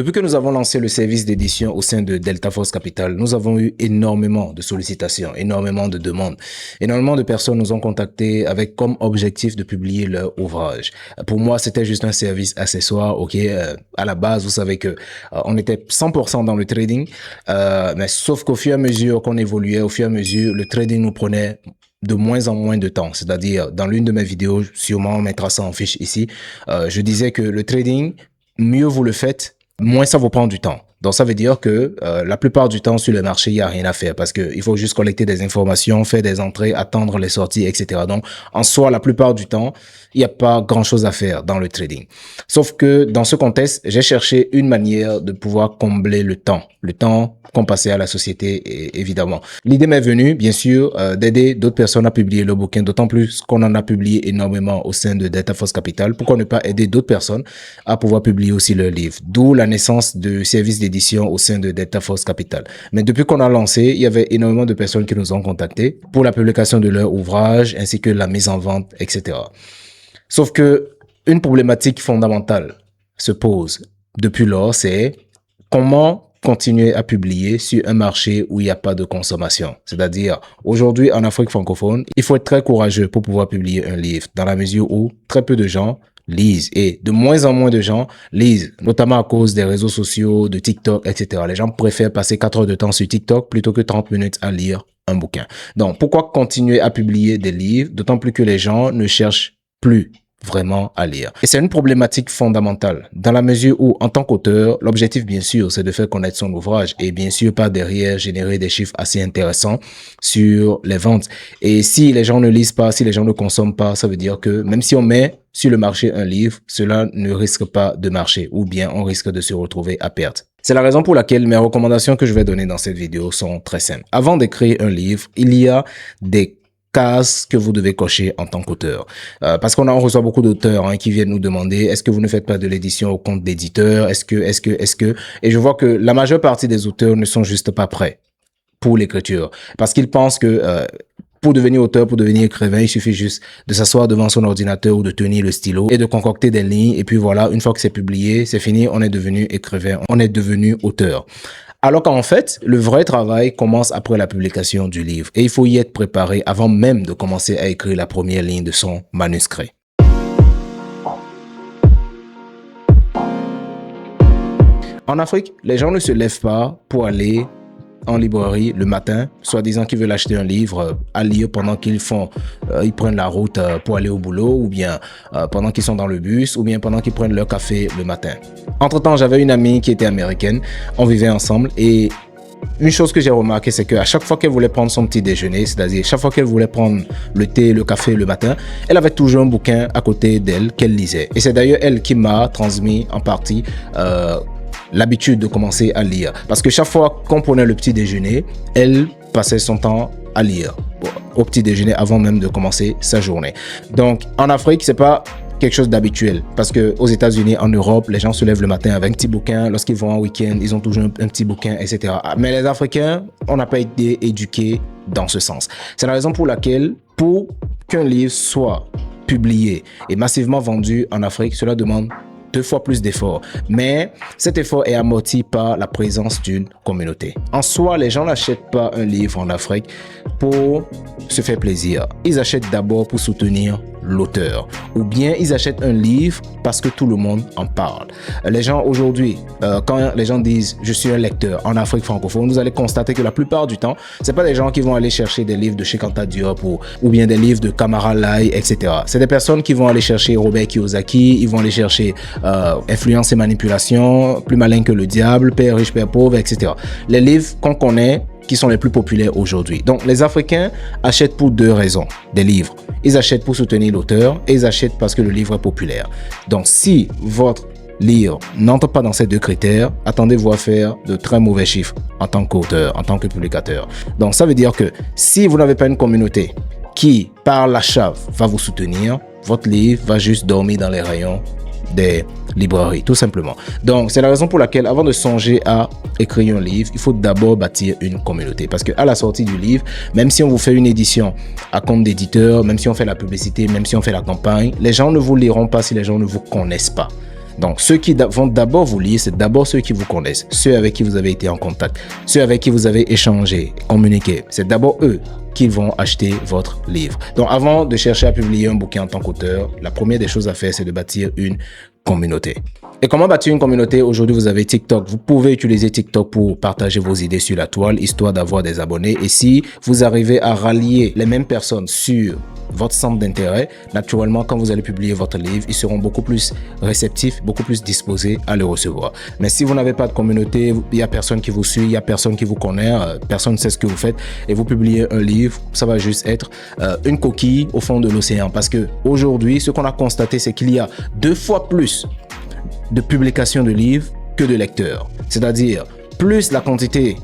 Depuis que nous avons lancé le service d'édition au sein de Delta Force Capital, nous avons eu énormément de sollicitations, énormément de demandes. Énormément de personnes nous ont contactés avec comme objectif de publier leur ouvrage. Pour moi, c'était juste un service accessoire. Ok, à la base, vous savez que on était 100% dans le trading, mais sauf qu'au fur et à mesure qu'on évoluait, au fur et à mesure, le trading nous prenait de moins en moins de temps. C'est-à-dire, dans l'une de mes vidéos, sûrement on mettra ça en fiche ici, je disais que le trading, mieux vous le faites, moins ça vous prend du temps. Donc, ça veut dire que la plupart du temps, sur le marché, il n'y a rien à faire parce que il faut juste collecter des informations, faire des entrées, attendre les sorties, etc. Donc, en soi, la plupart du temps, il n'y a pas grand-chose à faire dans le trading. Sauf que dans ce contexte, j'ai cherché une manière de pouvoir combler le temps qu'on passait à la société, et évidemment. L'idée m'est venue, bien sûr, d'aider d'autres personnes à publier leur bouquin, d'autant plus qu'on en a publié énormément au sein de Delta Force Capital. Pourquoi ne pas aider d'autres personnes à pouvoir publier aussi leurs livres? D'où la naissance de services d'édition au sein de Delta Force Capital. Mais depuis qu'on a lancé, il y avait énormément de personnes qui nous ont contactés pour la publication de leurs ouvrages, ainsi que la mise en vente, etc. Sauf que une problématique fondamentale se pose depuis lors, c'est comment continuer à publier sur un marché où il n'y a pas de consommation. C'est-à-dire, aujourd'hui, en Afrique francophone, il faut être très courageux pour pouvoir publier un livre, dans la mesure où très peu de gens lisent, et de moins en moins de gens lisent, notamment à cause des réseaux sociaux, de TikTok, etc. Les gens préfèrent passer 4 heures de temps sur TikTok plutôt que 30 minutes à lire un bouquin. Donc, pourquoi continuer à publier des livres, d'autant plus que les gens ne cherchent plus vraiment à lire. Et c'est une problématique fondamentale, dans la mesure où, en tant qu'auteur, l'objectif, bien sûr, c'est de faire connaître son ouvrage et bien sûr, par derrière, générer des chiffres assez intéressants sur les ventes. Et si les gens ne lisent pas, si les gens ne consomment pas, ça veut dire que même si on met sur le marché un livre, cela ne risque pas de marcher, ou bien on risque de se retrouver à perte. C'est la raison pour laquelle mes recommandations que je vais donner dans cette vidéo sont très simples. Avant d'écrire un livre, il y a des cases que vous devez cocher en tant qu'auteur. Parce qu'on reçoit beaucoup d'auteurs qui viennent nous demander, est-ce que vous ne faites pas de l'édition au compte d'éditeur? Est-ce que... Et je vois que la majeure partie des auteurs ne sont juste pas prêts pour l'écriture. Parce qu'ils pensent que pour devenir auteur, pour devenir écrivain, il suffit juste de s'asseoir devant son ordinateur ou de tenir le stylo et de concocter des lignes. Et puis voilà, une fois que c'est publié, c'est fini, on est devenu écrivain, on est devenu auteur. Alors qu'en fait, le vrai travail commence après la publication du livre et il faut y être préparé avant même de commencer à écrire la première ligne de son manuscrit. En Afrique, les gens ne se lèvent pas pour aller en librairie le matin, soi-disant qu'ils veulent acheter un livre à lire pendant qu'ils prennent la route pour aller au boulot, ou bien pendant qu'ils sont dans le bus, ou bien pendant qu'ils prennent leur café le matin. Entre-temps, j'avais une amie qui était américaine, on vivait ensemble, et une chose que j'ai remarqué, c'est qu'à chaque fois qu'elle voulait prendre son petit déjeuner, c'est-à-dire chaque fois qu'elle voulait prendre le thé, le café le matin, elle avait toujours un bouquin à côté d'elle qu'elle lisait. Et c'est d'ailleurs elle qui m'a transmis en partie l'habitude de commencer à lire. Parce que chaque fois qu'on prenait le petit déjeuner, elle passait son temps à lire au petit déjeuner avant même de commencer sa journée. Donc, en Afrique, c'est pas quelque chose d'habituel parce que aux États-Unis, en Europe, les gens se lèvent le matin avec un petit bouquin. Lorsqu'ils vont en week-end, ils ont toujours un petit bouquin, etc. Mais les Africains, on n'a pas été éduqués dans ce sens. C'est la raison pour laquelle, pour qu'un livre soit publié et massivement vendu en Afrique, cela demande 2 fois plus d'efforts. Mais cet effort est amorti par la présence d'une communauté. En soi, les gens n'achètent pas un livre en Afrique pour se faire plaisir. Ils achètent d'abord pour soutenir l'auteur. Ou bien ils achètent un livre parce que tout le monde en parle. Les gens aujourd'hui, quand les gens disent « je suis un lecteur » en Afrique francophone, vous allez constater que la plupart du temps, c'est pas des gens qui vont aller chercher des livres de Cheikh Diop ou bien des livres de Kamara Lai, etc. C'est des personnes qui vont aller chercher Robert Kiyosaki, ils vont aller chercher Influence et manipulation, Plus malin que le diable, Père riche, Père pauvre, etc. Les livres qu'on connaît qui sont les plus populaires aujourd'hui. Donc, les Africains achètent pour 2 raisons des livres. Ils achètent pour soutenir l'auteur et ils achètent parce que le livre est populaire. Donc, si votre livre n'entre pas dans ces 2 critères, attendez-vous à faire de très mauvais chiffres en tant qu'auteur, en tant que publicateur. Donc, ça veut dire que si vous n'avez pas une communauté qui, par l'achat, va vous soutenir, votre livre va juste dormir dans les rayons des librairies, tout simplement. Donc, c'est la raison pour laquelle, avant de songer à écrire un livre, il faut d'abord bâtir une communauté. Parce qu'à la sortie du livre, même si on vous fait une édition à compte d'éditeur, même si on fait la publicité, même si on fait la campagne, les gens ne vous liront pas si les gens ne vous connaissent pas. Donc, ceux qui vont d'abord vous lire, c'est d'abord ceux qui vous connaissent, ceux avec qui vous avez été en contact, ceux avec qui vous avez échangé, communiqué. C'est d'abord eux qui vont acheter votre livre. Donc, avant de chercher à publier un bouquin en tant qu'auteur, la première des choses à faire, c'est de bâtir une communauté. Et comment bâtir une communauté? Aujourd'hui, vous avez TikTok. Vous pouvez utiliser TikTok pour partager vos idées sur la toile, histoire d'avoir des abonnés. Et si vous arrivez à rallier les mêmes personnes sur votre centre d'intérêt, naturellement, quand vous allez publier votre livre, ils seront beaucoup plus réceptifs, beaucoup plus disposés à le recevoir. Mais si vous n'avez pas de communauté, il n'y a personne qui vous suit, il n'y a personne qui vous connaît, personne ne sait ce que vous faites, et vous publiez un livre, ça va juste être une coquille au fond de l'océan. Parce que aujourd'hui, ce qu'on a constaté, c'est qu'il y a 2 fois plus de publications de livres que de lecteurs. C'est-à-dire, plus la quantité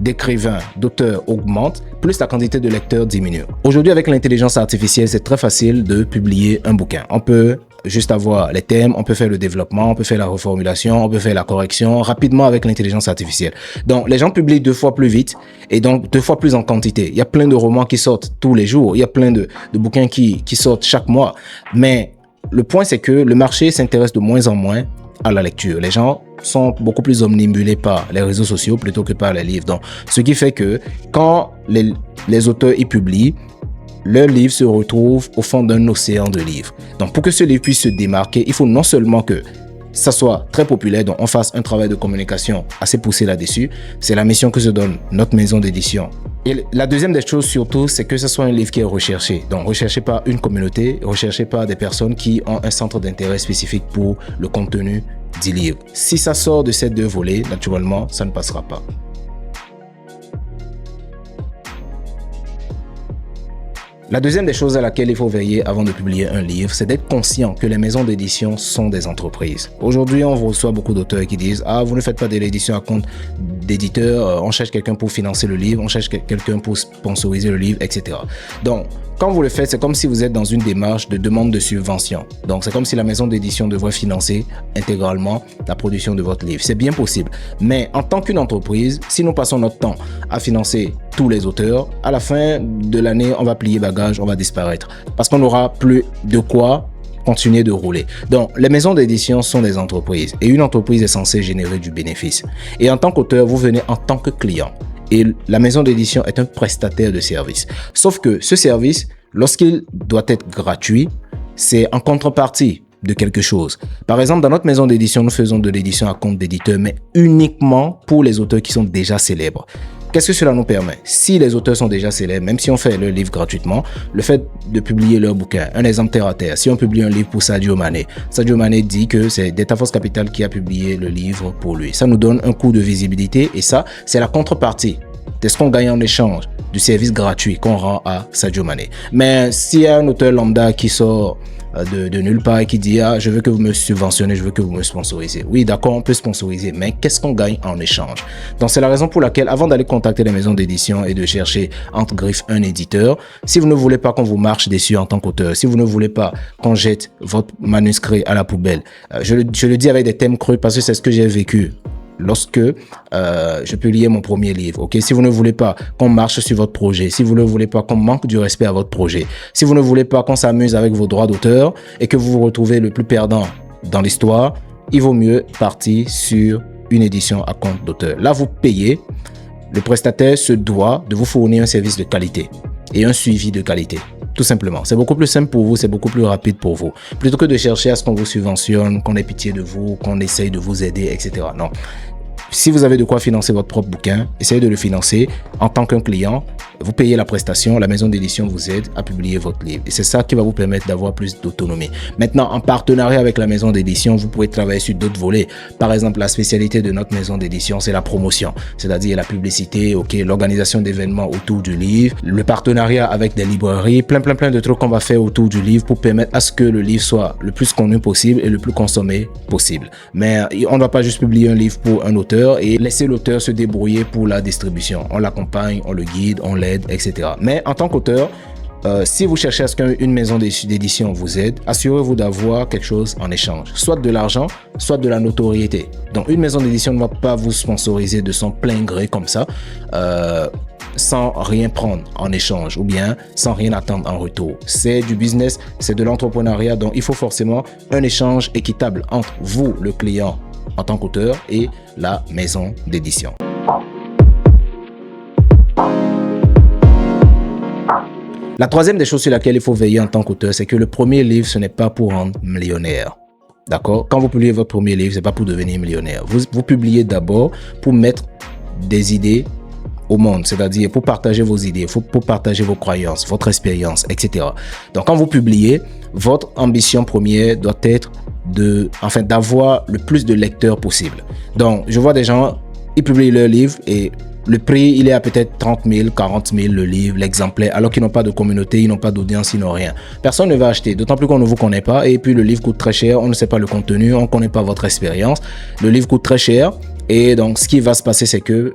d'écrivains, d'auteurs augmente, plus la quantité de lecteurs diminue. Aujourd'hui, avec l'intelligence artificielle, c'est très facile de publier un bouquin. On peut juste avoir les thèmes, on peut faire le développement, on peut faire la reformulation, on peut faire la correction rapidement avec l'intelligence artificielle. Donc, les gens publient 2 fois plus vite et donc 2 fois plus en quantité. Il y a plein de romans qui sortent tous les jours, il y a plein de bouquins qui sortent chaque mois. Mais le point, c'est que le marché s'intéresse de moins en moins à la lecture. Les gens sont beaucoup plus omnibulés par les réseaux sociaux plutôt que par les livres. Donc, ce qui fait que quand les auteurs y publient, leur livre se retrouve au fond d'un océan de livres. Donc, pour que ce livre puisse se démarquer, il faut non seulement que ça soit très populaire, donc on fasse un travail de communication assez poussé là-dessus. C'est la mission que se donne notre maison d'édition. Et la deuxième des choses surtout, c'est que ce soit un livre qui est recherché. Donc recherché par une communauté, recherché par des personnes qui ont un centre d'intérêt spécifique pour le contenu du livre. Si ça sort de ces 2 volets, naturellement, ça ne passera pas. La deuxième des choses à laquelle il faut veiller avant de publier un livre, c'est d'être conscient que les maisons d'édition sont des entreprises. Aujourd'hui, on reçoit beaucoup d'auteurs qui disent « Ah, vous ne faites pas de l'édition à compte d'éditeur, on cherche quelqu'un pour financer le livre, on cherche quelqu'un pour sponsoriser le livre, etc. » Donc, quand vous le faites, c'est comme si vous êtes dans une démarche de demande de subvention. Donc, c'est comme si la maison d'édition devrait financer intégralement la production de votre livre. C'est bien possible. Mais en tant qu'une entreprise, si nous passons notre temps à financer tous les auteurs, à la fin de l'année, on va plier bagage, on va disparaître. Parce qu'on n'aura plus de quoi continuer de rouler. Donc, les maisons d'édition sont des entreprises. Et une entreprise est censée générer du bénéfice. Et en tant qu'auteur, vous venez en tant que client. Et la maison d'édition est un prestataire de service. Sauf que ce service, lorsqu'il doit être gratuit, c'est en contrepartie de quelque chose. Par exemple, dans notre maison d'édition, nous faisons de l'édition à compte d'éditeur, mais uniquement pour les auteurs qui sont déjà célèbres. Qu'est-ce que cela nous permet? Si les auteurs sont déjà célèbres, même si on fait leur livre gratuitement, le fait de publier leur bouquin, un exemple terre à terre, si on publie un livre pour Sadio Mané dit que c'est Delta Force Capital qui a publié le livre pour lui. Ça nous donne un coup de visibilité et ça, c'est la contrepartie de ce qu'on gagne en échange du service gratuit qu'on rend à Sadio Mané. Mais s'il y a un auteur lambda qui sort de nulle part et qui dit « Ah, je veux que vous me subventionnez, je veux que vous me sponsorisez. » Oui, d'accord, on peut sponsoriser, mais qu'est-ce qu'on gagne en échange? Donc, c'est la raison pour laquelle, avant d'aller contacter les maisons d'édition et de chercher entre griffes un éditeur, si vous ne voulez pas qu'on vous marche dessus en tant qu'auteur, si vous ne voulez pas qu'on jette votre manuscrit à la poubelle, je le dis avec des thèmes creux parce que c'est ce que j'ai vécu lorsque je publiais mon premier livre. Ok, si vous ne voulez pas qu'on marche sur votre projet, si vous ne voulez pas qu'on manque du respect à votre projet, si vous ne voulez pas qu'on s'amuse avec vos droits d'auteur et que vous vous retrouvez le plus perdant dans l'histoire, il vaut mieux partir sur une édition à compte d'auteur. Là, vous payez. Le prestataire se doit de vous fournir un service de qualité et un suivi de qualité. Tout simplement. C'est beaucoup plus simple pour vous, c'est beaucoup plus rapide pour vous. Plutôt que de chercher à ce qu'on vous subventionne, qu'on ait pitié de vous, qu'on essaye de vous aider, etc. Non. Si vous avez de quoi financer votre propre bouquin, essayez de le financer en tant qu'un client. Vous payez la prestation, la maison d'édition vous aide à publier votre livre. Et c'est ça qui va vous permettre d'avoir plus d'autonomie. Maintenant, en partenariat avec la maison d'édition, vous pouvez travailler sur d'autres volets. Par exemple, la spécialité de notre maison d'édition, c'est la promotion. C'est-à-dire la publicité, l'organisation d'événements autour du livre, le partenariat avec des librairies, plein de trucs qu'on va faire autour du livre pour permettre à ce que le livre soit le plus connu possible et le plus consommé possible. Mais on ne va pas juste publier un livre pour un auteur et laisser l'auteur se débrouiller pour la distribution. On l'accompagne, on le guide, on l'aide, etc. Mais en tant qu'auteur, si vous cherchez à ce qu'une maison d'édition vous aide, assurez-vous d'avoir quelque chose en échange. Soit de l'argent, soit de la notoriété. Donc, une maison d'édition ne va pas vous sponsoriser de son plein gré comme ça. sans rien prendre en échange ou bien sans rien attendre en retour. C'est du business, c'est de l'entrepreneuriat, donc il faut forcément un échange équitable entre vous, le client, en tant qu'auteur et la maison d'édition. La troisième des choses sur laquelle il faut veiller en tant qu'auteur, c'est que le premier livre, ce n'est pas pour rendre millionnaire. D'accord? Quand vous publiez votre premier livre, ce n'est pas pour devenir millionnaire. Vous publiez d'abord pour mettre des idées au monde, c'est-à-dire pour partager vos idées, pour partager vos croyances, votre expérience, etc. Donc, quand vous publiez, votre ambition première doit être d'avoir le plus de lecteurs possible. Donc, je vois des gens, ils publient leur livre et le prix, il est à peut-être 30 000, 40 000 le livre, l'exemplaire, alors qu'ils n'ont pas de communauté, ils n'ont pas d'audience, ils n'ont rien. Personne ne va acheter, d'autant plus qu'on ne vous connaît pas. Et puis, le livre coûte très cher, on ne sait pas le contenu, on ne connaît pas votre expérience. Le livre coûte très cher. Et donc, ce qui va se passer, c'est que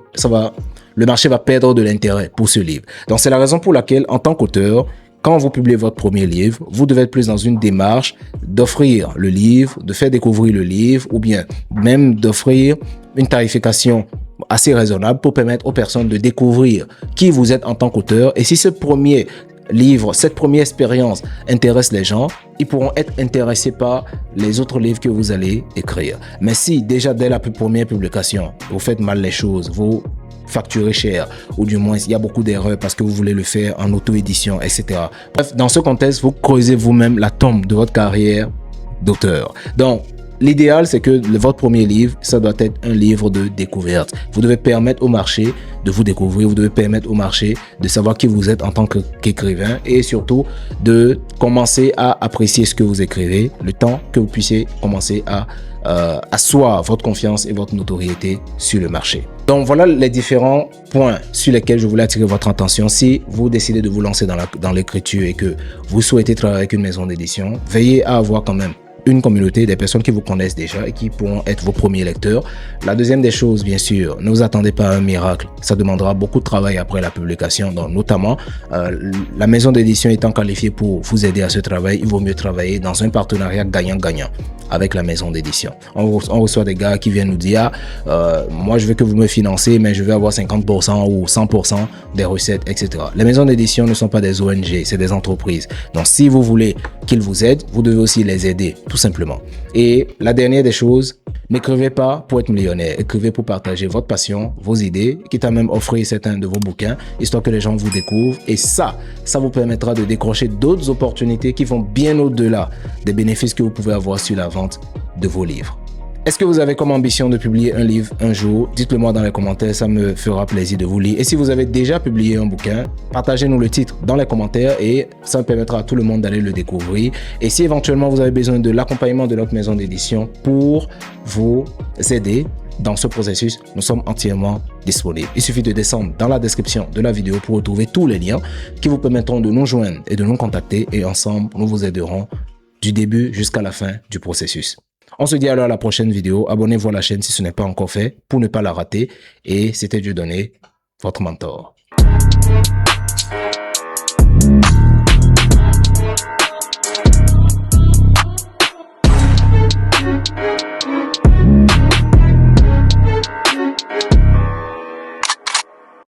le marché va perdre de l'intérêt pour ce livre. Donc, c'est la raison pour laquelle, en tant qu'auteur, quand vous publiez votre premier livre, vous devez être plus dans une démarche d'offrir le livre, de faire découvrir le livre, ou bien même d'offrir une tarification assez raisonnable pour permettre aux personnes de découvrir qui vous êtes en tant qu'auteur. Et si ce premier livre, cette première expérience intéresse les gens, ils pourront être intéressés par les autres livres que vous allez écrire. Mais si déjà dès la première publication, vous faites mal les choses, vous facturez cher, ou du moins il y a beaucoup d'erreurs parce que vous voulez le faire en auto-édition, etc. Bref, dans ce contexte, vous creusez vous-même la tombe de votre carrière d'auteur. Donc, l'idéal, c'est que votre premier livre, ça doit être un livre de découverte. Vous devez permettre au marché de vous découvrir, vous devez permettre au marché de savoir qui vous êtes en tant qu'écrivain et surtout de commencer à apprécier ce que vous écrivez, le temps que vous puissiez commencer à asseoir votre confiance et votre notoriété sur le marché. Donc voilà les différents points sur lesquels je voulais attirer votre attention. Si vous décidez de vous lancer dans l'écriture et que vous souhaitez travailler avec une maison d'édition, veillez à avoir quand même une communauté, des personnes qui vous connaissent déjà et qui pourront être vos premiers lecteurs. La deuxième des choses, bien sûr, ne vous attendez pas à un miracle. Ça demandera beaucoup de travail après la publication. Donc, notamment, la maison d'édition étant qualifiée pour vous aider à ce travail, il vaut mieux travailler dans un partenariat gagnant-gagnant avec la maison d'édition. On reçoit des gars qui viennent nous dire moi, je veux que vous me financez, mais je veux avoir 50% ou 100% des recettes, etc. Les maisons d'édition ne sont pas des ONG, c'est des entreprises. Donc, si vous voulez qu'ils vous aident, vous devez aussi les aider, tout simplement. Et la dernière des choses, n'écrivez pas pour être millionnaire, écrivez pour partager votre passion, vos idées, quitte à même offrir certains de vos bouquins, histoire que les gens vous découvrent. Et ça vous permettra de décrocher d'autres opportunités qui vont bien au-delà des bénéfices que vous pouvez avoir sur la vente de vos livres. Est-ce que vous avez comme ambition de publier un livre un jour? Dites-le moi dans les commentaires, ça me fera plaisir de vous lire. Et si vous avez déjà publié un bouquin, partagez-nous le titre dans les commentaires et ça me permettra à tout le monde d'aller le découvrir. Et si éventuellement vous avez besoin de l'accompagnement de notre maison d'édition pour vous aider dans ce processus, nous sommes entièrement disponibles. Il suffit de descendre dans la description de la vidéo pour retrouver tous les liens qui vous permettront de nous joindre et de nous contacter et ensemble, nous vous aiderons du début jusqu'à la fin du processus. On se dit alors à la prochaine vidéo. Abonnez-vous à la chaîne si ce n'est pas encore fait pour ne pas la rater. Et c'était Dieudonné, votre mentor.